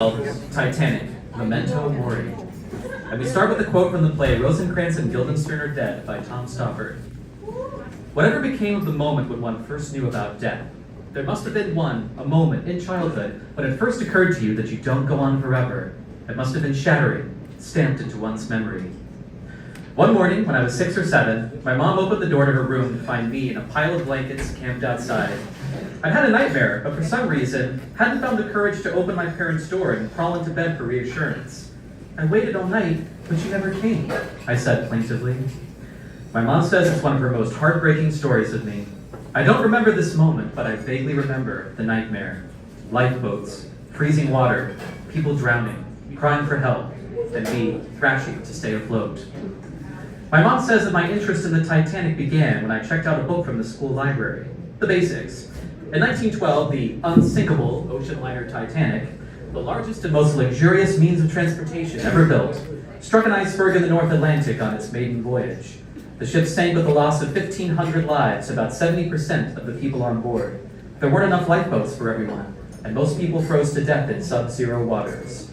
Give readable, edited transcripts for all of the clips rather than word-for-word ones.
Titanic, Memento Mori. And we start with a quote from the play Rosencrantz and Guildenstern Are Dead by Tom Stoppard. Whatever became of the moment when one first knew about death? There must have been a moment in childhood when it first occurred to you that you don't go on forever. It must have been shattering, stamped into one's memory. One morning, when I was 6 or 7, my mom opened the door to her room to find me in a pile of blankets camped outside. I'd had a nightmare, but for some reason, hadn't found the courage to open my parents' door and crawl into bed for reassurance. I waited all night, but she never came, I said plaintively. My mom says it's one of her most heartbreaking stories of me. I don't remember this moment, but I vaguely remember the nightmare. Lifeboats, freezing water, people drowning, crying for help, and me thrashing to stay afloat. My mom says that my interest in the Titanic began when I checked out a book from the school library, The Basics. In 1912, the unsinkable ocean liner Titanic, the largest and most luxurious means of transportation ever built, struck an iceberg in the North Atlantic on its maiden voyage. The ship sank with a loss of 1,500 lives, about 70% of the people on board. There weren't enough lifeboats for everyone, and most people froze to death in sub-zero waters.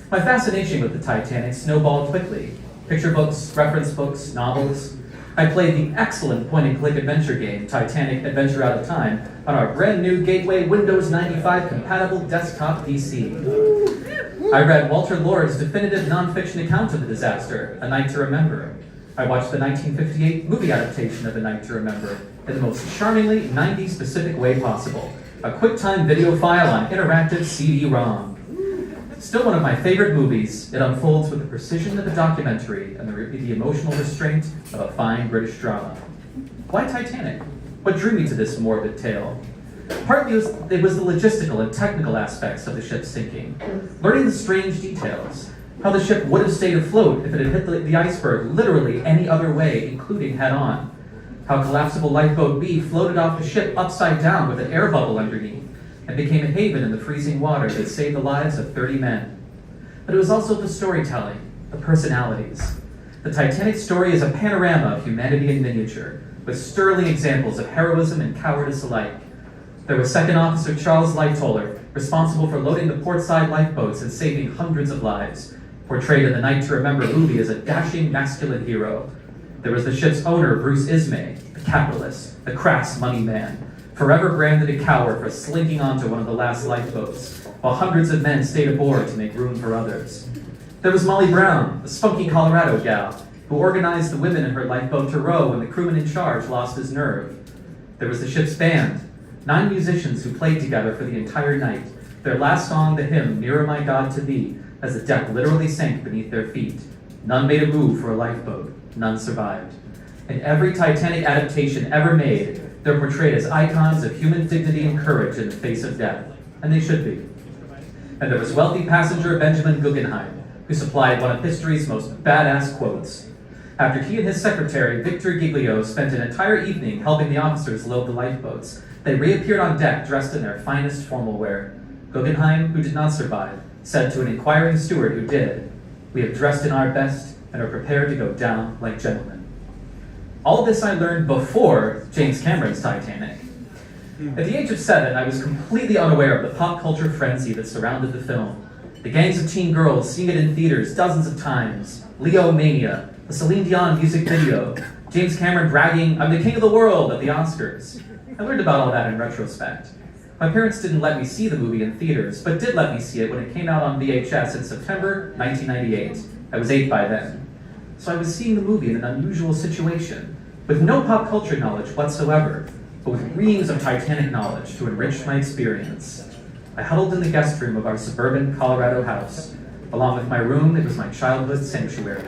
My fascination with the Titanic snowballed quickly. Picture books, reference books, novels. I played the excellent point-and-click adventure game, Titanic Adventure Out of Time, on our brand new Gateway Windows 95 compatible desktop PC. I read Walter Lord's definitive nonfiction account of the disaster, A Night to Remember. I watched the 1958 movie adaptation of A Night to Remember in the most charmingly 90s-specific way possible, a QuickTime video file on interactive CD-ROM. Still one of my favorite movies, it unfolds with the precision of a documentary and the emotional restraint of a fine British drama. Why Titanic? What drew me to this morbid tale? Partly it was the logistical and technical aspects of the ship sinking, learning the strange details, how the ship would have stayed afloat if it had hit the iceberg literally any other way, including head-on, how collapsible Lifeboat B floated off the ship upside down with an air bubble underneath, and became a haven in the freezing water that saved the lives of 30 men. But it was also the storytelling, the personalities. The Titanic story is a panorama of humanity in miniature, with sterling examples of heroism and cowardice alike. There was Second Officer Charles Lightoller, responsible for loading the portside lifeboats and saving hundreds of lives, portrayed in the Night to Remember movie as a dashing, masculine hero. There was the ship's owner, Bruce Ismay, the capitalist, the crass money man, forever branded a coward for slinking onto one of the last lifeboats, while hundreds of men stayed aboard to make room for others. There was Molly Brown, the spunky Colorado gal, who organized the women in her lifeboat to row when the crewman in charge lost his nerve. There was the ship's band, 9 musicians who played together for the entire night, their last song the hymn, Nearer My God to Thee, as the deck literally sank beneath their feet. None made a move for a lifeboat, none survived. In every Titanic adaptation ever made, they're portrayed as icons of human dignity and courage in the face of death, and they should be. And there was wealthy passenger Benjamin Guggenheim, who supplied one of history's most badass quotes. After he and his secretary, Victor Giglio, spent an entire evening helping the officers load the lifeboats, they reappeared on deck dressed in their finest formal wear. Guggenheim, who did not survive, said to an inquiring steward who did, "We have dressed in our best and are prepared to go down like gentlemen." All this I learned before James Cameron's Titanic. At the age of 7, I was completely unaware of the pop culture frenzy that surrounded the film. The gangs of teen girls seeing it in theaters dozens of times, Leo Mania, the Celine Dion music video, James Cameron bragging, "I'm the king of the world" at the Oscars. I learned about all that in retrospect. My parents didn't let me see the movie in theaters, but did let me see it when it came out on VHS in September 1998. I was 8 by then. So I was seeing the movie in an unusual situation, with no pop culture knowledge whatsoever, but with reams of Titanic knowledge to enrich my experience. I huddled in the guest room of our suburban Colorado house. Along with my room, it was my childhood sanctuary.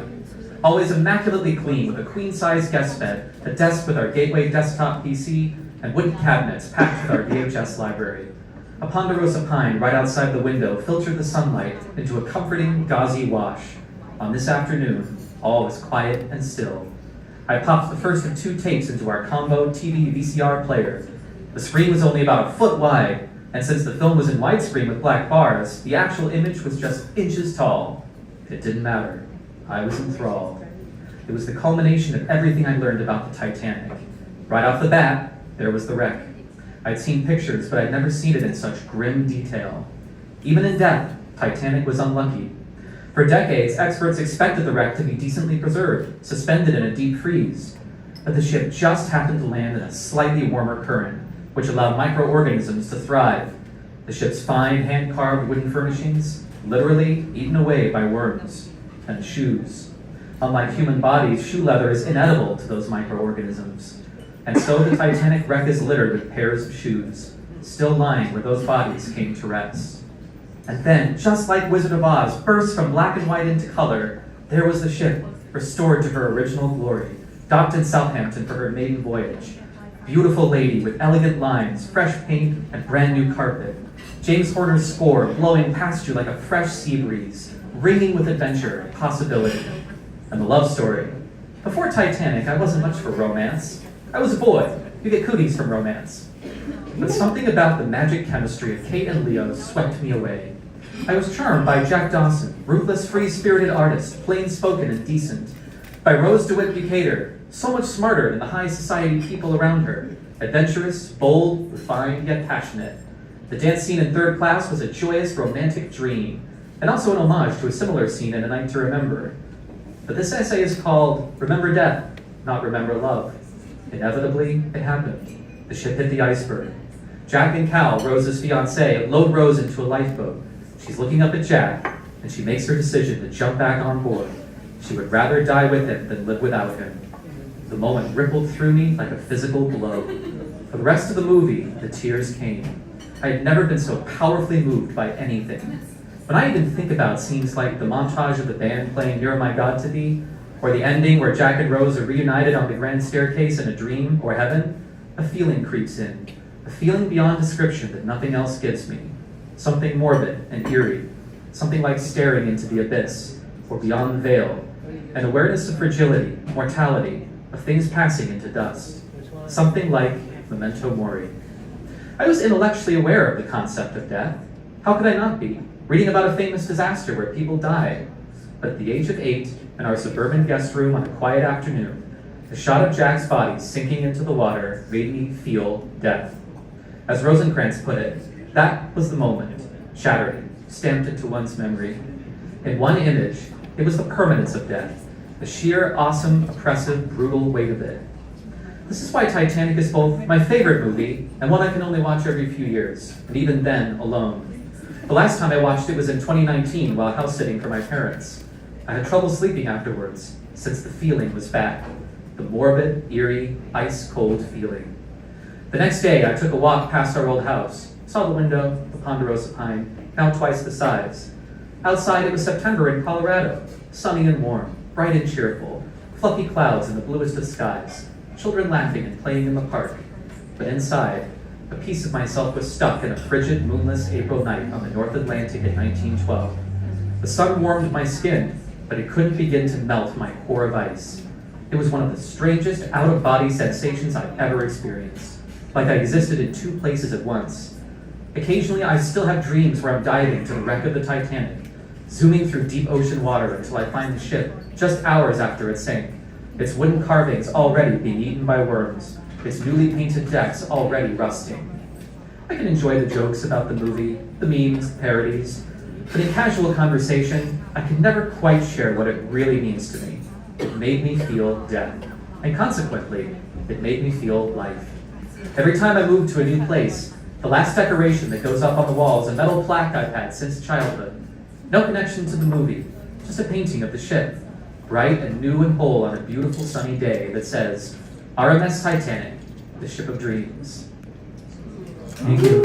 Always immaculately clean, with a queen-size guest bed, a desk with our Gateway desktop PC, and wooden cabinets packed with our VHS library. A ponderosa pine right outside the window filtered the sunlight into a comforting, gauzy wash. On this afternoon, all was quiet and still. I popped the first of 2 tapes into our combo TV VCR player. The screen was only about a foot wide, and since the film was in widescreen with black bars, the actual image was just inches tall. It didn't matter. I was enthralled. It was the culmination of everything I learned about the Titanic. Right off the bat, there was the wreck. I'd seen pictures, but I'd never seen it in such grim detail. Even in death, Titanic was unlucky. For decades, experts expected the wreck to be decently preserved, suspended in a deep freeze. But the ship just happened to land in a slightly warmer current, which allowed microorganisms to thrive. The ship's fine, hand-carved wooden furnishings, literally eaten away by worms. And shoes. Unlike human bodies, shoe leather is inedible to those microorganisms. And so the Titanic wreck is littered with pairs of shoes, still lying where those bodies came to rest. And then, just like Wizard of Oz burst from black and white into color, there was the ship, restored to her original glory, docked in Southampton for her maiden voyage. Beautiful lady with elegant lines, fresh paint, and brand new carpet. James Horner's score blowing past you like a fresh sea breeze, ringing with adventure and possibility. And the love story. Before Titanic, I wasn't much for romance. I was a boy. You get cooties from romance. But something about the magic chemistry of Kate and Leo swept me away. I was charmed by Jack Dawson, ruthless, free-spirited artist, plain-spoken and decent. By Rose DeWitt Bukater, so much smarter than the high society people around her. Adventurous, bold, refined, yet passionate. The dance scene in Third Class was a joyous, romantic dream, and also an homage to a similar scene in A Night to Remember. But this essay is called Remember Death, not Remember Love. Inevitably, it happened. The ship hit the iceberg. Jack and Cal, Rose's fiancé, load Rose into a lifeboat. She's looking up at Jack, and she makes her decision to jump back on board. She would rather die with him than live without him. The moment rippled through me like a physical blow. For the rest of the movie, the tears came. I had never been so powerfully moved by anything. When I even think about scenes like the montage of the band playing You're My God to Be, or the ending where Jack and Rose are reunited on the grand staircase in a dream or heaven, a feeling creeps in. A feeling beyond description that nothing else gives me. Something morbid and eerie. Something like staring into the abyss, or beyond the veil. An awareness of fragility, mortality, of things passing into dust. Something like Memento Mori. I was intellectually aware of the concept of death. How could I not be? Reading about a famous disaster where people died. But at the age of 8, in our suburban guest room on a quiet afternoon, the shot of Jack's body sinking into the water made me feel death. As Rosencrantz put it, that was the moment, shattering, stamped into one's memory. In one image, it was the permanence of death, the sheer, awesome, oppressive, brutal weight of it. This is why Titanic is both my favorite movie and one I can only watch every few years, and even then, alone. The last time I watched it was in 2019 while house sitting for my parents. I had trouble sleeping afterwards, since the feeling was back. The morbid, eerie, ice-cold feeling. The next day, I took a walk past our old house, saw the window, the ponderosa pine, now twice the size. Outside, it was September in Colorado, sunny and warm, bright and cheerful, fluffy clouds in the bluest of skies, children laughing and playing in the park. But inside, a piece of myself was stuck in a frigid, moonless April night on the North Atlantic in 1912. The sun warmed my skin, but it couldn't begin to melt my core of ice. It was one of the strangest out-of-body sensations I've ever experienced. Like I existed in two places at once. Occasionally, I still have dreams where I'm diving to the wreck of the Titanic, zooming through deep ocean water until I find the ship just hours after it sank, its wooden carvings already being eaten by worms, its newly painted decks already rusting. I can enjoy the jokes about the movie, the memes, the parodies, but in casual conversation, I can never quite share what it really means to me. It made me feel death, and consequently, it made me feel life. Every time I move to a new place, the last decoration that goes up on the wall is a metal plaque I've had since childhood. No connection to the movie, just a painting of the ship, bright and new and whole on a beautiful sunny day that says, RMS Titanic, the ship of dreams. Thank you.